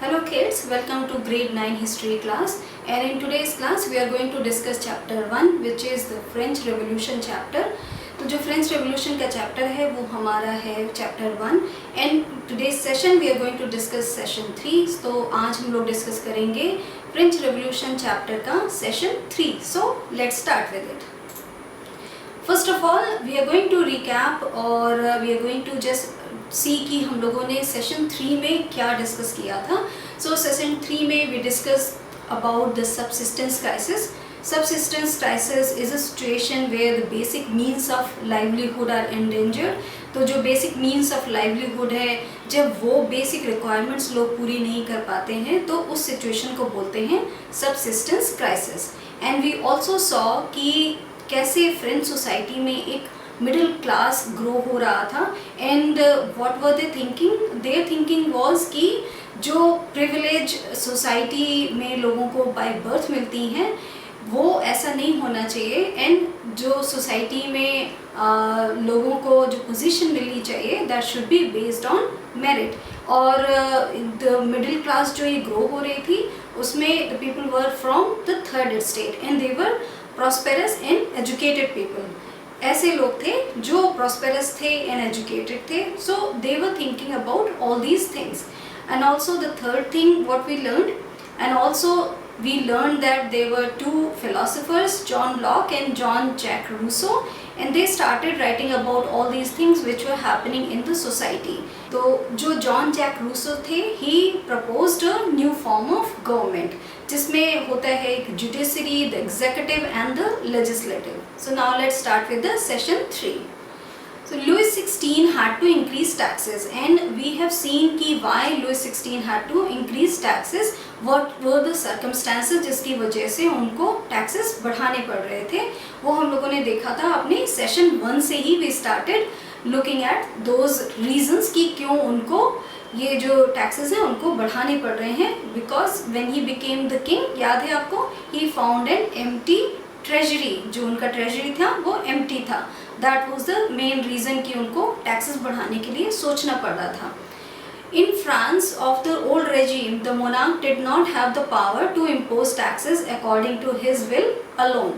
Hello kids, welcome to grade 9 history class, and in today's class we are going to discuss chapter 1 which is the French Revolution chapter. तो जो French revolution का chapter है वो हमारा है chapter 1 and today's session we are going to discuss session 3. तो आज हम लोग डिस्कस करेंगे फ्रेंच रेवोल्यूशन चैप्टर का session 3. So let's start with it. First of all we are going to recap और we are going to just see कि हम लोगों ने सेशन 3 में क्या डिस्कस किया था. सो सेशन 3 में we discuss about the subsistence crisis. Subsistence crisis is a situation where the basic means of livelihood are endangered. तो जो basic means of livelihood है, जब वो basic requirements लोग पूरी नहीं कर पाते हैं तो उस situation को बोलते हैं subsistence crisis. And we also saw कि कैसे French society में एक मिडिल क्लास ग्रो हो रहा था. And what were they thinking? There thinking was कि जो प्रिविलेज सोसाइटी में लोगों को बाय बर्थ मिलती हैं वो ऐसा नहीं होना चाहिए. एंड जो सोसाइटी में लोगों को जो पोजीशन मिलनी चाहिए that should be based on merit. और द मिडिल क्लास जो ये ग्रो हो रही थी उसमें the people were from the third state and they were prosperous and educated people. ऐसे लोग थे जो प्रॉस्पेरस थे एंड एजुकेटेड थे. So they were thinking about all these things. And also the third thing what we learned, and also we learned that there were two philosophers, John Locke and Jean-Jacques Rousseau, and they started writing about all these things which were happening in the society. तो जो Jean-Jacques Rousseau थे, he proposed a new form of government जिसमें होता है एक judiciary, the executive and the legislative. So now let's start with the session 3. So Louis XVI had to increase taxes, and we have seen कि why Louis XVI had to increase taxes. What were the circumstances जिसकी वजह से उनको taxes बढ़ाने पड़ रहे थे, वो हम लोगों ने देखा था अपने सेशन 1 से ही. we started looking at those reasons कि क्यों उनको ये जो taxes हैं उनको बढ़ाने पड़ रहे हैं. because when he became the king, याद है आपको, he found an empty treasury. जो उनका treasury था वो empty था. That was the main reason कि उनको taxes बढ़ाने के लिए सोचना पड़ रहा था. In France of the old regime, the monarch did not have the power to impose taxes according to his will alone.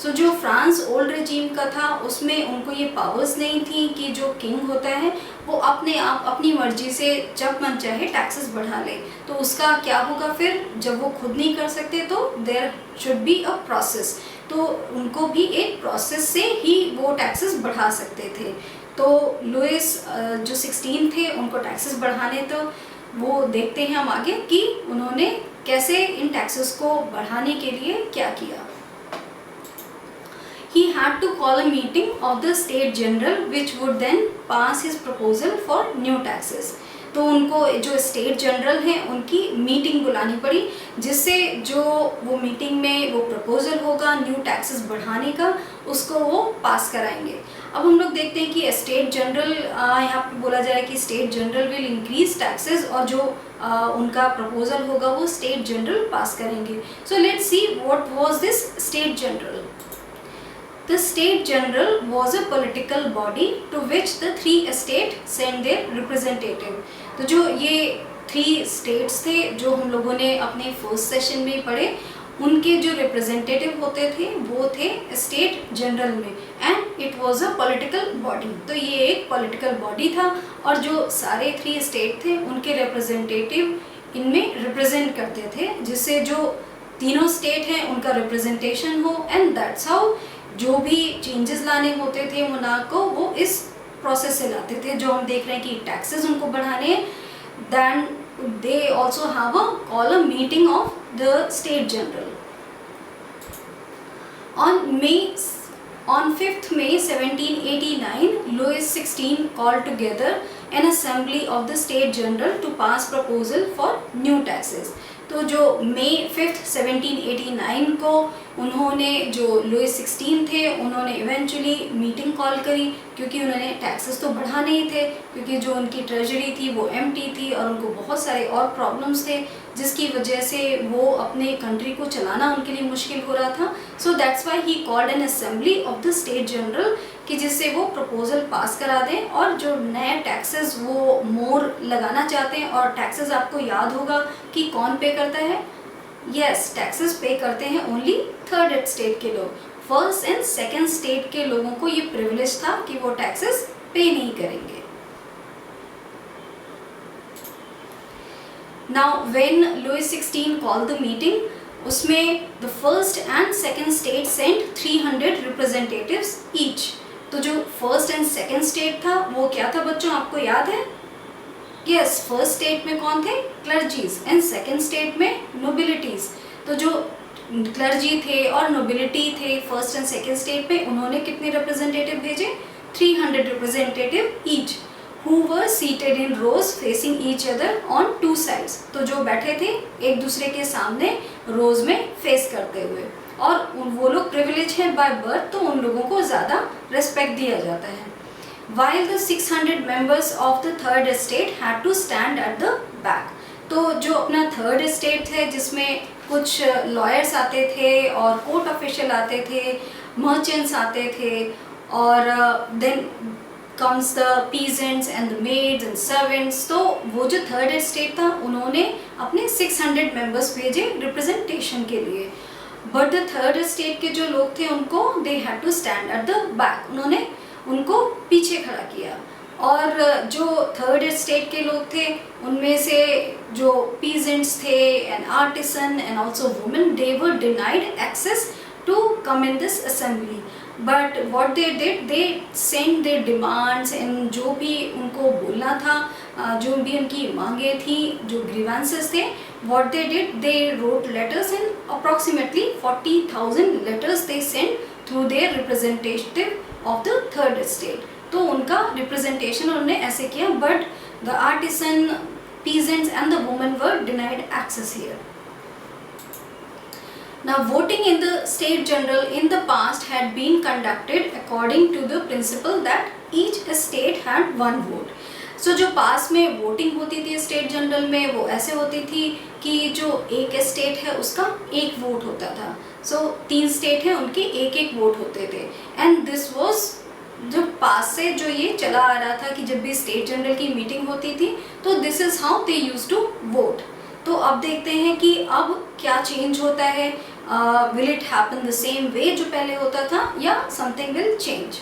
So जो फ्रांस ओल्ड रेजीम का था उसमें उनको ये पावर्स नहीं थी कि जो किंग होता है वो अपने आप अपनी मर्जी से जब मन चाहे टैक्सेस बढ़ा ले. तो उसका क्या होगा फिर जब वो खुद नहीं कर सकते? तो there should be a process. तो उनको भी एक प्रोसेस से ही वो टैक्सेस बढ़ा सकते थे. तो लुइस जो 16 थे उनको टैक्सेस बढ़ाने, तो वो देखते हैं हम आगे कि उन्होंने कैसे इन टैक्सेस को बढ़ाने के लिए क्या किया. He had to call a meeting of the State General which would then pass his proposal for new taxes. तो उनको जो स्टेट जनरल हैं उनकी मीटिंग बुलानी पड़ी जिससे जो वो मीटिंग में वो प्रपोजल होगा न्यू टैक्सेस बढ़ाने का उसको वो पास कराएंगे. अब हम लोग देखते हैं कि स्टेट जनरल, यहाँ पे बोला जा रहा है कि state general will increase taxes और जो उनका प्रपोजल होगा वो स्टेट जनरल पास करेंगे. So let's see what was this state general. The State General was a political body to which the 3 states sent their representative. तो जो ये 3 states थे जो हम लोगों ने अपने फर्स्ट सेशन में पढ़े, उनके जो रिप्रेजेंटेटिव होते थे वो थे स्टेट जनरल में. And it was a political body. तो ये एक पॉलिटिकल बॉडी था और जो सारे 3 स्टेट थे उनके रिप्रेजेंटेटिव इनमें रिप्रेजेंट करते थे जिससे जो तीनों स्टेट हैं उनका रिप्रेजेंटेशन हो. एंड दैट्स हाउ जो भी चेंजेस लाने होते थे मोनार्क को वो इस प्रोसेस से लाते थे. जो हम देख रहे हैं कि टैक्सेस उनको बढ़ाने, then they also have a call a meeting of the state general. On 5th May 1789, Louis XVI called together an assembly of the State General to pass proposal for new taxes. तो जो May 5th 1789 को उन्होंने जो Louis 16 थे उन्होंने eventually meeting call करी, क्योंकि उन्होंने टैक्सेस तो बढ़ाने ही थे, क्योंकि जो उनकी ट्रेजरी थी वो एम्प्टी थी और उनको बहुत सारे और प्रॉब्लम्स थे जिसकी वजह से वो अपने कंट्री को चलाना उनके लिए मुश्किल हो रहा था। So that's why he called an assembly of the state general कि जिससे वो प्रपोजल पास करा दें और जो नए टैक्सेस वो मोर लगाना चाहते हैं। और टैक्सेस आपको याद होगा कि कौन पे करता है? यस, टैक्सेस पे करते हैं ओनली थर्ड स्टेट के लोग। फर्स्ट एंड सेकंड स्टेट के लोगों को ये प्रिविलेज था कि वो टैक्सेस पे नहीं करेंगे। Now when Louis 16 called the meeting, उसमें the first and second state sent 300 representatives each. तो जो फर्स्ट एंड सेकंड स्टेट था वो क्या था बच्चों, आपको याद है? यस, फर्स्ट स्टेट में कौन थे? क्लर्जीज, एंड सेकंड स्टेट में नोबिलिटीज। तो जो क्लर्जी थे और नोबिलिटी थे फर्स्ट एंड सेकंड स्टेट पे, उन्होंने कितने रिप्रेजेंटेटिव भेजे? 300 representative each, who were seated in rows facing each other on two sides। तो जो बैठे थे एक दूसरे के सामने रोज में फेस करते हुए, और वो लोग प्रिविलेज हैं बाय बर्थ, तो उन लोगों को ज़्यादा रिस्पेक्ट दिया जाता है। While the 600 members of the third estate had to stand at the back। तो जो अपना थर्ड एस्टेट है जिसमें कुछ लॉयर्स आते थे और कोर्ट ऑफिशियल आते थे, मर्चेंट्स आते थे, और then comes the peasants and the maids and servants। तो वो जो थर्ड एस्टेट था उन्होंने अपने 600 मेंबर्स भेजे रिप्रेजेंटेशन के लिए। बट द थर्ड एस्टेट के जो लोग थे उनको they had to stand at the back, उन्होंने उनको पीछे खड़ा किया। और जो थर्ड एस्टेट के लोग थे उनमें से जो पीजेंट्स थे and artisan and also women, they were denied access to come in this assembly. But what they did, they send their demands and जो भी उनको बोलना था, जो भी उनकी मांगे थी, जो ग्रीवेंसेस थे, what they did, they wrote letters in approximately 40,000 letters they send through their representative of the third state. तो उनका रिप्रेजेंटेशन उन्होंने ऐसे किया, but the artisan, peasants and the women were denied access here. Now voting in the state general in the past had been conducted according to the principle that each state had one vote. So जो पास में voting होती थी state general में वो ऐसे होती थी कि जो एक स्टेट है उसका एक वोट होता था। सो 3 स्टेट हैं उनके एक एक वोट होते थे, एंड दिस वाज जो पास से जो ये चला आ रहा था कि जब भी स्टेट जनरल की मीटिंग होती थी तो this is how they use to vote. तो अब देखते हैं कि अब क्या चेंज होता है, will it happen the same way जो पहले होता था या something will change.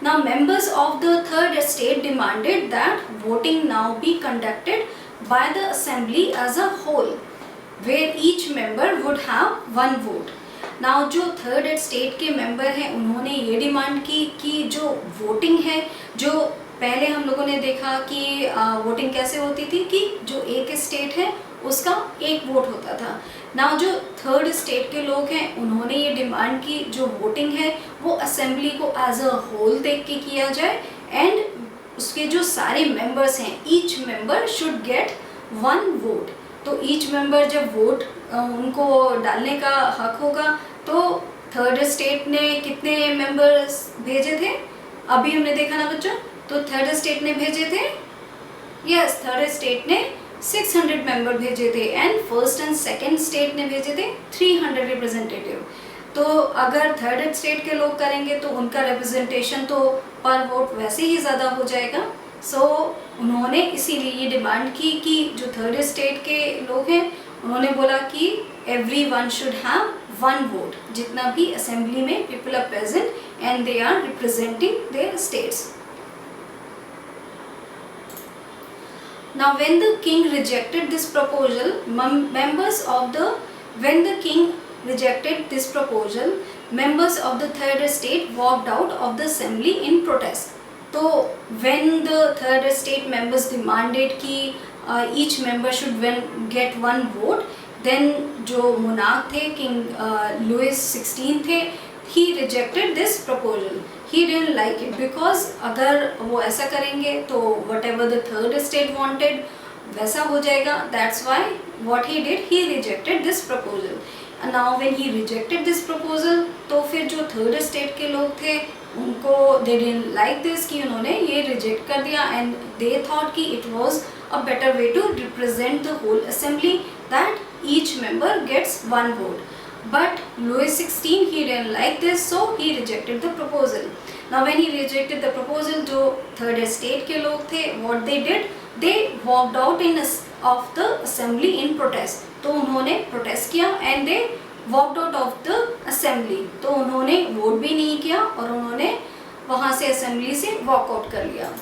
Now members of the third state demanded that voting now be conducted by the assembly as a whole where each member would have one vote. Now जो third state के member हैं उन्होंने ये demand की कि जो voting है, जो पहले हम लोगों ने देखा कि वोटिंग कैसे होती थी कि जो एक स्टेट है उसका एक वोट होता था। नाउ जो थर्ड स्टेट के लोग हैं उन्होंने ये डिमांड की जो वोटिंग है वो असेंबली को एज अ होल देख के किया जाए, एंड उसके जो सारे मेंबर्स हैं each member should get one vote. तो ईच मेंबर जब वोट उनको डालने का हक होगा, तो थर्ड स्टेट ने कितने मेंबर्स भेजे थे अभी हमने देखा ना बच्चों, तो थर्ड स्टेट ने भेजे थे, यस थर्ड स्टेट ने 600 मेंबर भेजे थे, and first and second state ने भेजे थे 300 रिप्रेजेंटेटिव। तो अगर थर्ड स्टेट के लोग करेंगे तो उनका रिप्रेजेंटेशन तो पर वोट वैसे ही ज़्यादा हो जाएगा। सो उन्होंने इसीलिए ये डिमांड की कि जो थर्ड स्टेट के लोग हैं उन्होंने बोला कि everyone should have one vote, जितना भी असेंबली में people are present and they are representing their states. Now when the king rejected this proposal, members of the third state walked out of the assembly in protest. तो when the third state members demanded कि each member should get one vote, then जो monarch थे king Louis 16 थे, he rejected this proposal. He didn't like it because अगर वो ऐसा करेंगे तो whatever the third state wanted वैसा हो जाएगा। That's why what he did, he rejected this proposal. Now when he rejected this proposal, तो फिर जो थर्ड स्टेट के लोग थे उनको दे डिडंट लाइक दिस कि उन्होंने ये रिजेक्ट कर दिया, एंड दे थॉट कि it was a better way to represent the whole assembly that each member gets one vote. But Louis XVI he didn't like this, so he rejected the proposal. Now when he rejected the proposal, जो third estate के लोग थे, what they did, they walked out of the assembly in protest. तो उन्होंने protest किया and they walked out of the assembly. तो उन्होंने vote भी नहीं किया और उन्होंने वहाँ से assembly से walk out कर लिया.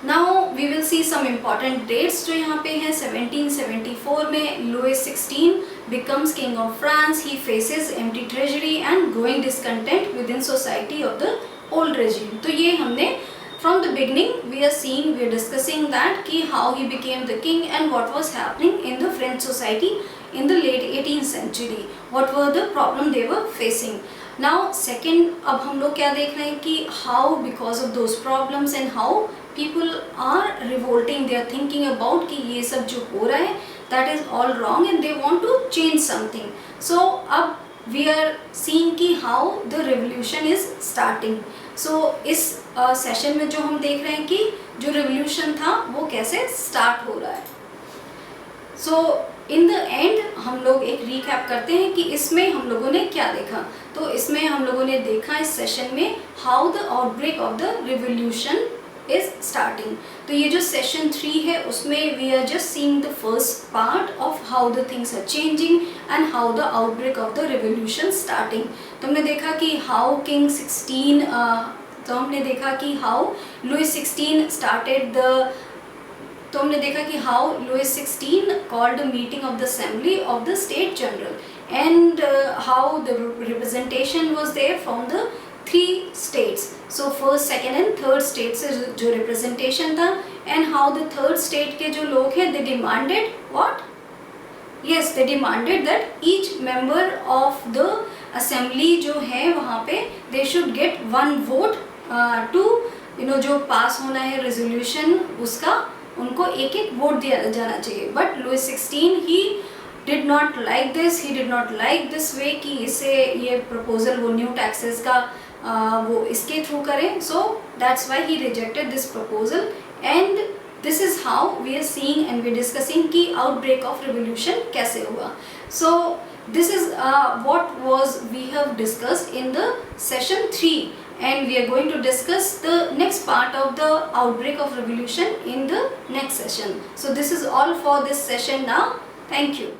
Now we will see some important dates जो यहाँ पे हैं. 1774 में Louis XVI becomes king of France. He faces empty treasury and growing discontent within society of the old regime. तो ये हमने from the beginning we are discussing that कि how he became the king and what was happening in the French society in the late 18th century. What were the problem they were facing. Now second, अब हम लोग क्या देख रहे हैं कि how because of those problems and how people are revolting, they are thinking about कि ये सब जो हो रहा है that is all wrong and they want to change something. So अब we are seeing कि how the revolution is starting. So इस सेशन में जो हम देख रहे हैं कि जो revolution था वो कैसे start हो रहा है. So इन द एंड हम लोग एक रिकैप करते हैं कि इसमें हम लोगों ने क्या देखा. तो इसमें हम लोगों ने देखा इस सेशन में how the outbreak of the revolution is starting. तो ये जो सेशन 3 है उसमें we are just seeing the first part of how the things are changing and how the outbreak of the revolution starting. तो हमने देखा कि हाउ किंग 16 तो हमने देखा कि हाउ लुइस 16 स्टार्टेड द तो हमने देखा कि how Louis 16 called meeting of the assembly of the state general and how the representation was there from the 3 states. So first, second and third states से जो representation था and how the third state के जो लोग हैं they demanded what? Yes, they demanded that each member of the assembly जो है वहाँ पे they should get one vote to जो पास होना है resolution उसका उनको एक एक वोट दिया जाना चाहिए. But Louis 16 he did not like this, he did not like this way कि इसे ये proposal वो new taxes का वो इसके थ्रू करें. So that's why he rejected this proposal and this is how we are seeing and we are discussing कि outbreak of revolution कैसे हुआ. So this is what was we have discussed in the session 3 and we are going to discuss the next part of the outbreak of revolution in the next session. So this is all for this session now. Thank you.